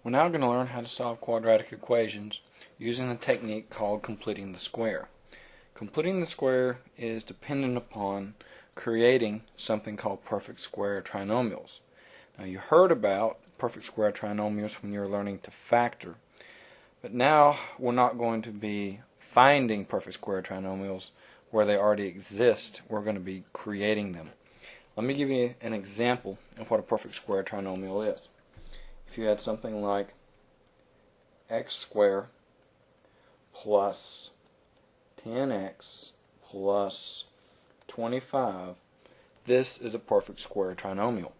We're now going to learn how to solve quadratic equations using a technique called completing the square. Completing the square is dependent upon creating something called perfect square trinomials. Now, you heard about perfect square trinomials when you were learning to factor, but now we're not going to be finding perfect square trinomials where they already exist. We're going to be creating them. Let me give you an example of what a perfect square trinomial is. If you had something like x squared plus 10x plus 25, this is a perfect square trinomial.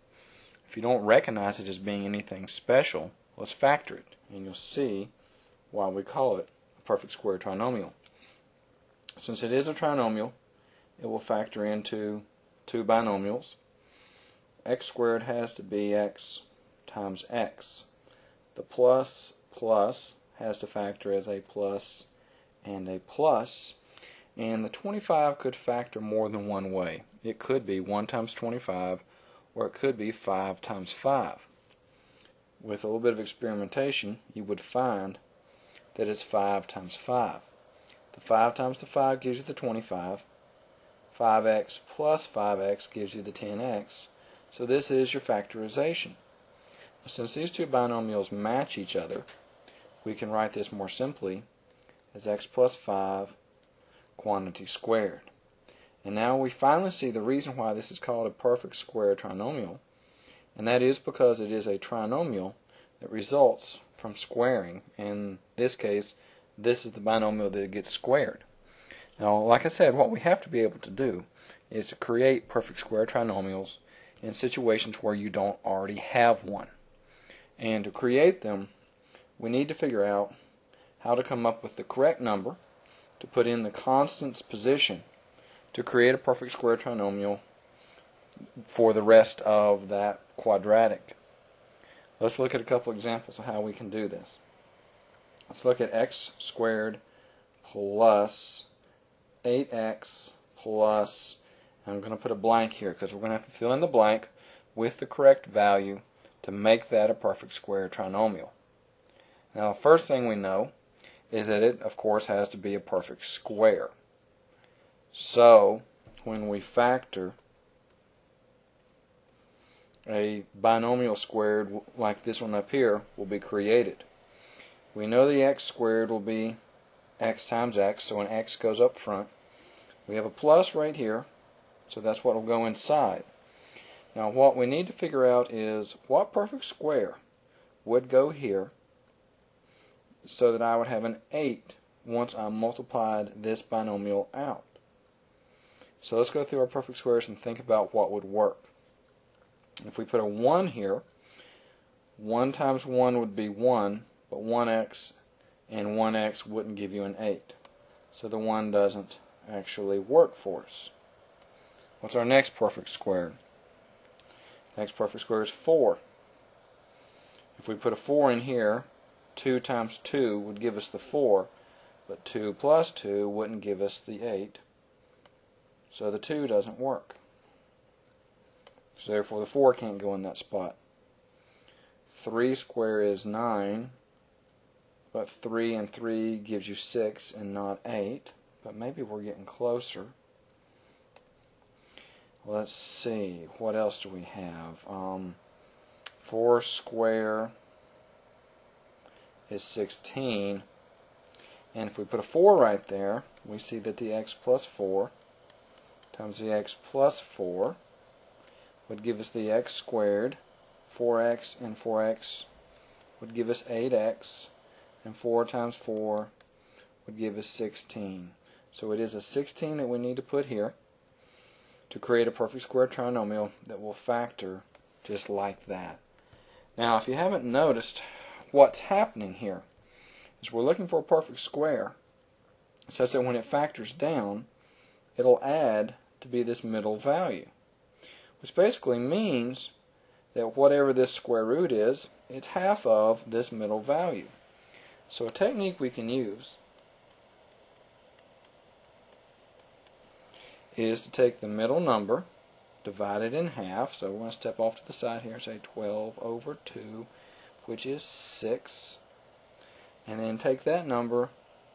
If you don't recognize it as being anything special, let's factor it, and you'll see why we call it a perfect square trinomial. Since it is a trinomial, it will factor into two binomials. X squared has to be x times x. The plus has to factor as a plus and a plus, and the 25 could factor more than one way. It could be 1 times 25, or it could be 5 times 5. With a little bit of experimentation, you would find that it's 5 times 5. The 5 times the 5 gives you the 25. 5x plus 5x gives you the 10x. So this is your factorization. Since these two binomials match each other, we can write this more simply as x plus 5 quantity squared. And now we finally see the reason why this is called a perfect square trinomial, and that is because it is a trinomial that results from squaring. In this case, this is the binomial that gets squared. Now, like I said, what we have to be able to do is to create perfect square trinomials in situations where you don't already have one. And to create them, we need to figure out how to come up with the correct number to put in the constants position to create a perfect square trinomial for the rest of that quadratic. Let's look at a couple examples of how we can do this. Let's look at x squared plus 8x plus, I'm going to put a blank here because we're going to have to fill in the blank with the correct value to make that a perfect square trinomial. Now, the first thing we know is that it, of course, has to be a perfect square. So, when we factor a binomial squared like this one up here will be created. We know the x squared will be x times x, so when x goes up front, we have a plus right here, so that's what will go inside. Now, what we need to figure out is what perfect square would go here so that I would have an 8 once I multiplied this binomial out. So let's go through our perfect squares and think about what would work. If we put a 1 here, 1 times 1 would be 1, but 1x and 1x wouldn't give you an 8. So the 1 doesn't actually work for us. What's our next perfect square? Next perfect square is 4. If we put a 4 in here, 2 times 2 would give us the 4, but 2 plus 2 wouldn't give us the 8. So the 2 doesn't work. So therefore the 4 can't go in that spot. 3 squared is 9, but 3 and 3 gives you 6 and not 8. But maybe we're getting closer. Let's see, what else do we have? 4 squared is 16, and if we put a 4 right there, we see that the x plus 4 times the x plus 4 would give us the x squared. 4x and 4x would give us 8x, and 4 times 4 would give us 16. So it is a 16 that we need to put here to create a perfect square trinomial that will factor just like that. Now, if you haven't noticed, what's happening here is we're looking for a perfect square such that when it factors down, it'll add to be this middle value, which basically means that whatever this square root is, it's half of this middle value. So a technique we can use is to take the middle number, divide it in half. So we're going to step off to the side here and say 12 over 2 which is 6, and then take that number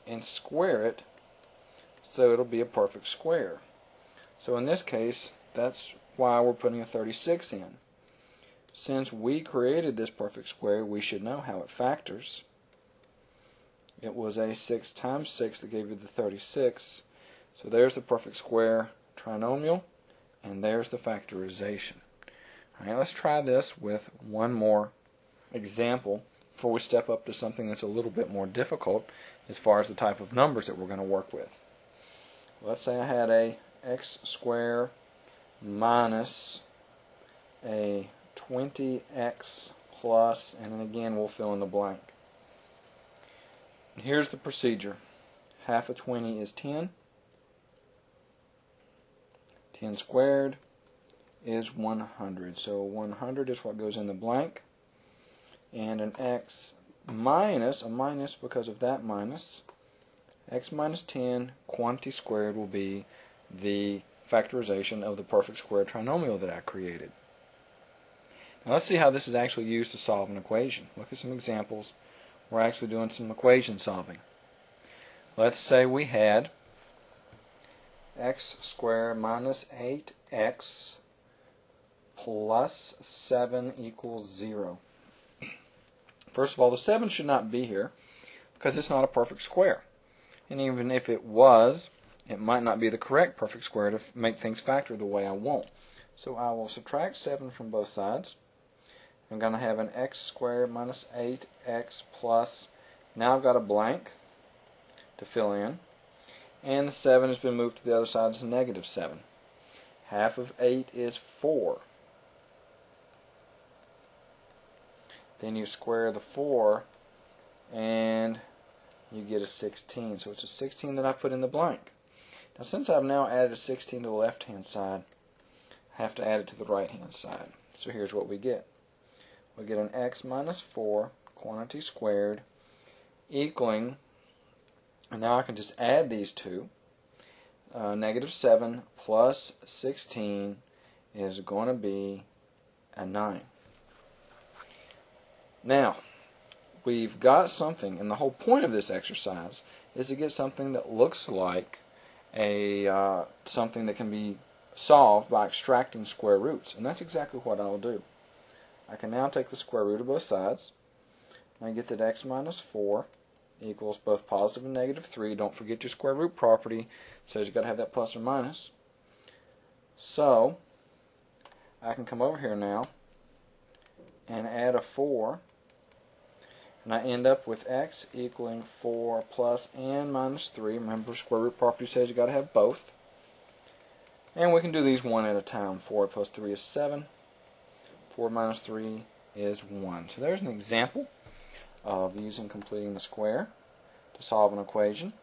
and square it so it'll be a perfect square. So in this case, that's why we're putting a 36 in. Since we created this perfect square, we should know how it factors. It was a 6 times 6 that gave you the 36. So there's the perfect square trinomial, and there's the factorization. Alright, let's try this with one more example before we step up to something that's a little bit more difficult as far as the type of numbers that we're going to work with. Let's say I had a x squared minus a 20x plus, and then again we'll fill in the blank. And here's the procedure. Half of 20 is 10. 10 squared is 100. So 100 is what goes in the blank. And an x minus, a minus because of that minus, x minus 10 quantity squared will be the factorization of the perfect square trinomial that I created. Now let's see how this is actually used to solve an equation. Look at some examples. We're actually doing some equation solving. Let's say we had x squared minus 8x plus 7 equals 0. First of all, the 7 should not be here because it's not a perfect square. And even if it was, it might not be the correct perfect square to make things factor the way I want. So I will subtract 7 from both sides. I'm going to have an x squared minus 8x plus, now I've got a blank to fill in. And the 7 has been moved to the other side as negative 7. Half of 8 is 4. Then you square the 4 and you get a 16. So it's a 16 that I put in the blank. Now since I've now added a 16 to the left hand side, I have to add it to the right hand side. So here's what we get. We get an x minus 4 quantity squared equaling, and now I can just add these two. Negative 7 plus 16 is going to be a 9. Now, we've got something, and the whole point of this exercise is to get something that looks like a something that can be solved by extracting square roots, and that's exactly what I'll do. I can now take the square root of both sides. I get that x minus 4 equals both positive and negative 3. Don't forget your square root property. It says you've got to have that plus or minus. So I can come over here now and add a 4, and I end up with x equaling 4 plus and minus 3. Remember, square root property says you've got to have both. And we can do these one at a time. 4 plus 3 is 7. 4 minus 3 is 1. So there's an example of using completing the square to solve an equation.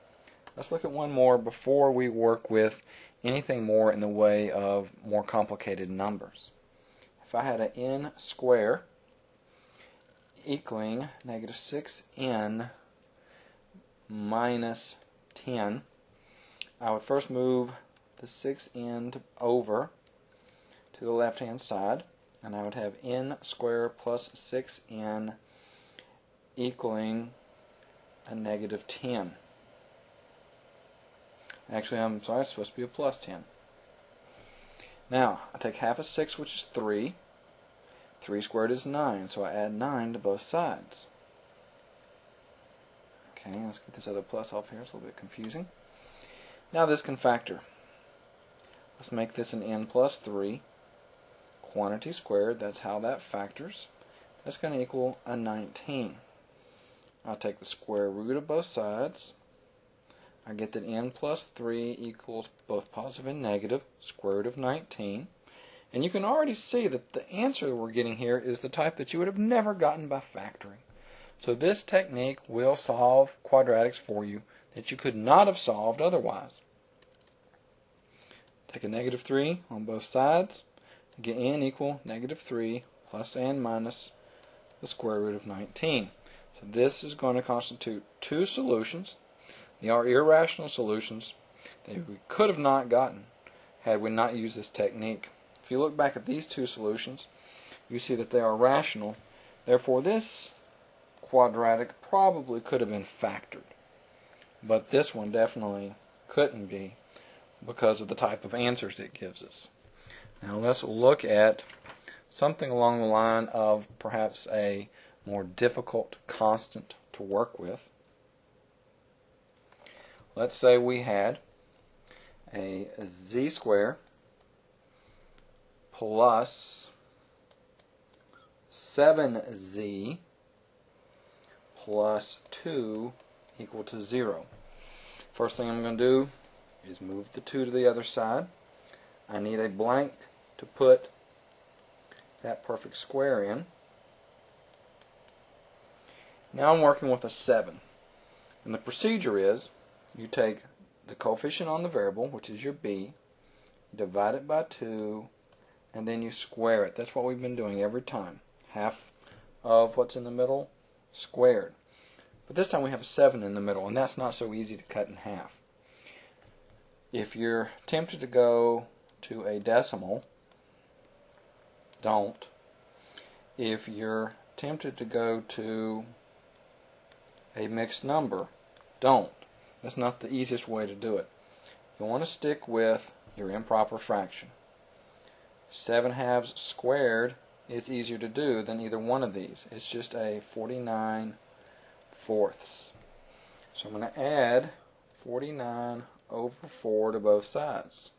Let's look at one more before we work with anything more in the way of more complicated numbers. If I had an n square equaling negative 6n minus 10, I would first move the 6n over to the left hand side, and I would have n squared plus 6n equaling a negative 10. Actually, I'm sorry, it's supposed to be a plus 10. Now, I take half of 6, which is 3. 3 squared is 9, so I add 9 to both sides. Okay, let's get this other plus off here. It's a little bit confusing. Now this can factor. Let's make this an n plus 3. Quantity squared, that's how that factors. That's going to equal a 19. I'll take the square root of both sides. I get that n plus 3 equals both positive and negative, square root of 19. And you can already see that the answer we're getting here is the type that you would have never gotten by factoring. So this technique will solve quadratics for you that you could not have solved otherwise. Take a negative 3 on both sides. Get n equal negative 3 plus and minus the square root of 19. So this is going to constitute two solutions. They are irrational solutions that we could have not gotten had we not used this technique. If you look back at these two solutions, you see that they are rational. Therefore, this quadratic probably could have been factored, but this one definitely couldn't be because of the type of answers it gives us. Now let's look at something along the line of perhaps a more difficult constant to work with. Let's say we had a z squared plus 7z plus 2 equal to 0. First thing I'm going to do is move the 2 to the other side. I need a blank to put that perfect square in. Now I'm working with a 7. And the procedure is you take the coefficient on the variable, which is your b, divide it by 2, and then you square it. That's what we've been doing every time. Half of what's in the middle squared. But this time we have a 7 in the middle, and that's not so easy to cut in half. If you're tempted to go to a decimal, don't. If you're tempted to go to a mixed number, don't. That's not the easiest way to do it. You want to stick with your improper fraction. 7/2 squared is easier to do than either one of these. It's just a 49/4. So I'm going to add 49/4 to both sides.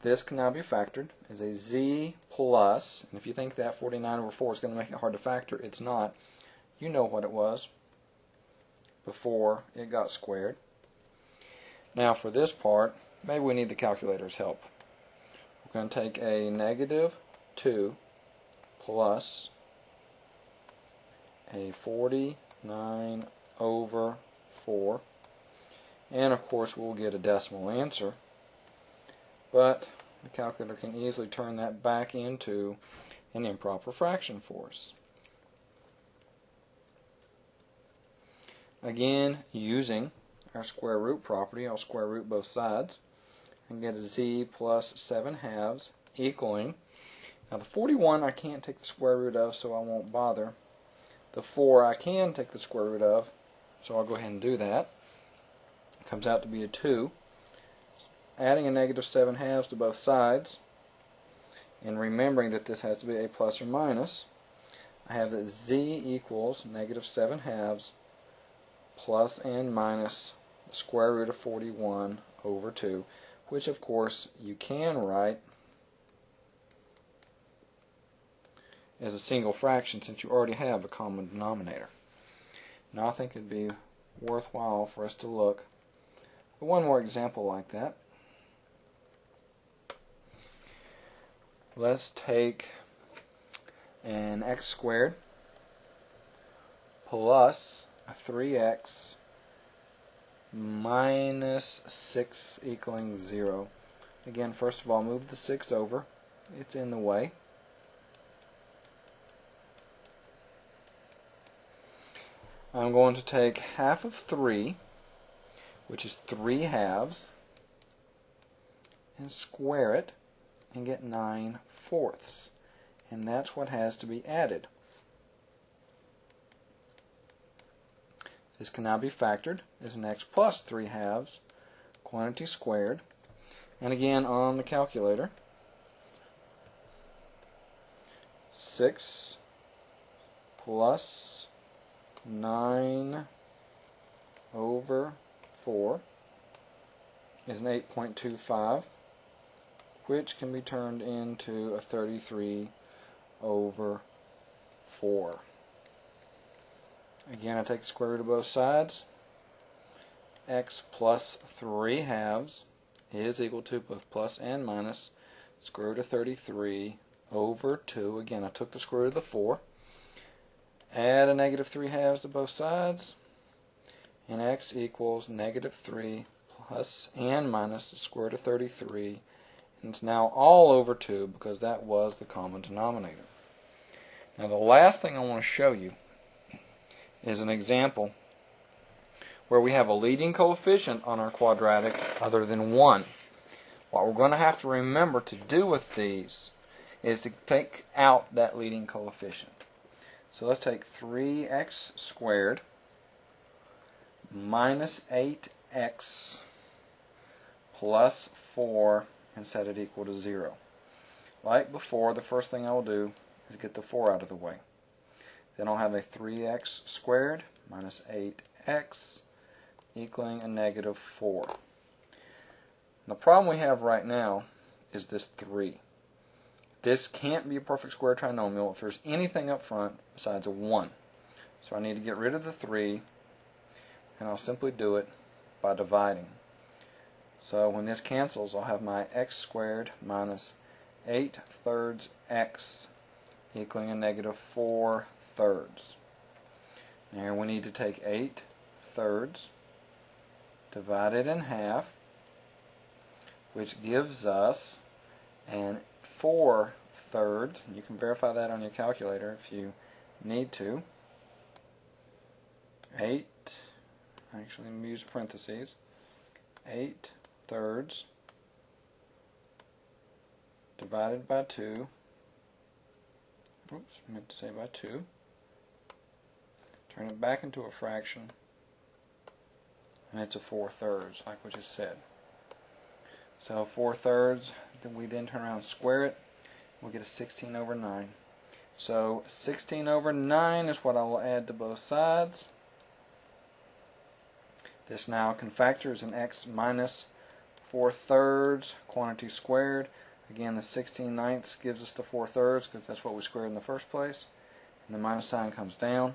This can now be factored as a z plus, and if you think that 49/4 is going to make it hard to factor, it's not. You know what it was before it got squared. Now for this part, maybe we need the calculator's help. We're going to take a -2 plus a 49/4, and of course we'll get a decimal answer, but the calculator can easily turn that back into an improper fraction for us. Again, using our square root property, I'll square root both sides and get a z plus 7/2 equaling, now the 41 I can't take the square root of, so I won't bother. The 4 I can take the square root of, so I'll go ahead and do that. It comes out to be a 2. Adding a -7/2 to both sides, and remembering that this has to be a plus or minus, I have that z equals -7/2 plus and minus the square root of 41/2, which of course you can write as a single fraction since you already have a common denominator. Now I think it would be worthwhile for us to look at one more example like that. Let's take an x squared plus a 3x minus 6 equaling 0. Again, first of all, move the 6 over. It's in the way. I'm going to take half of 3, which is 3/2, and square it and get 9/4. And that's what has to be added. This can now be factored as an x plus 3/2 quantity squared. And again on the calculator, 6 plus 9/4 is an 8.25, which can be turned into a 33/4. Again, I take the square root of both sides. X plus 3/2 is equal to both plus and minus square root of 33/2. Again, I took the square root of the 4. Add a -3/2 to both sides, and x equals -3 plus and minus the square root of 33, and it's now all over 2 because that was the common denominator. Now the last thing I want to show you is an example where we have a leading coefficient on our quadratic other than 1. What we're going to have to remember to do with these is to take out that leading coefficient. So let's take 3x squared minus 8x plus 4 and set it equal to 0. Like before, the first thing I will do is get the 4 out of the way. Then I'll have a 3x squared minus 8x equaling a negative 4. The problem we have right now is this 3. This can't be a perfect square trinomial if there's anything up front besides a 1. So I need to get rid of the 3, and I'll simply do it by dividing. So when this cancels, I'll have my x squared minus 8 thirds x equaling a negative 4 thirds. Now we need to take 8 thirds, divide it in half, which gives us an 4 thirds. You can verify that on your calculator if you need to. 8, actually use parentheses, 8 thirds divided by 2, oops, meant to say by 2, turn it back into a fraction, and it's a 4 thirds, like we just said. So 4 thirds, then we then turn around and square it, we'll get a 16 over 9. So 16 over 9 is what I will add to both sides. This now can factor as an x minus 4 thirds, quantity squared. Again, the 16/9 gives us the 4 thirds because that's what we squared in the first place. And the minus sign comes down.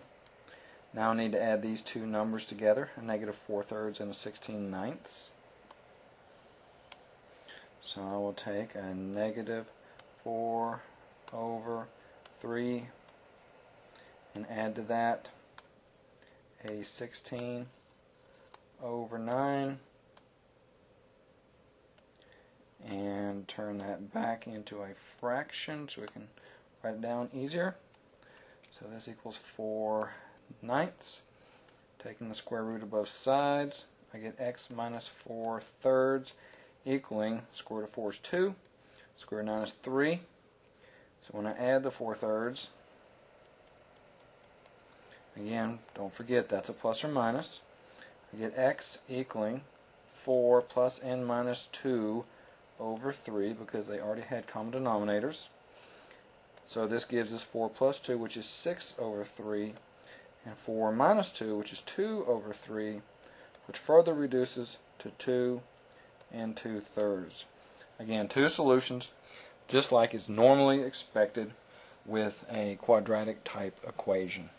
Now I need to add these two numbers together, a negative 4 thirds and a 16/9. So I will take a negative 4 over 3 and add to that a 16 over 9 and turn that back into a fraction so we can write it down easier. So this equals 4/9. Taking the square root of both sides, I get x minus 4 thirds equaling square root of 4 is 2, square root of 9 is 3. So when I add the 4 thirds, again, don't forget that's a plus or minus. I get x equaling 4 plus n minus 2 over 3 because they already had common denominators. So this gives us 4 plus 2, which is 6 over 3, and 4 minus 2, which is 2 over 3, which further reduces to 2 and 2 thirds. Again, two solutions, just like is normally expected with a quadratic type equation.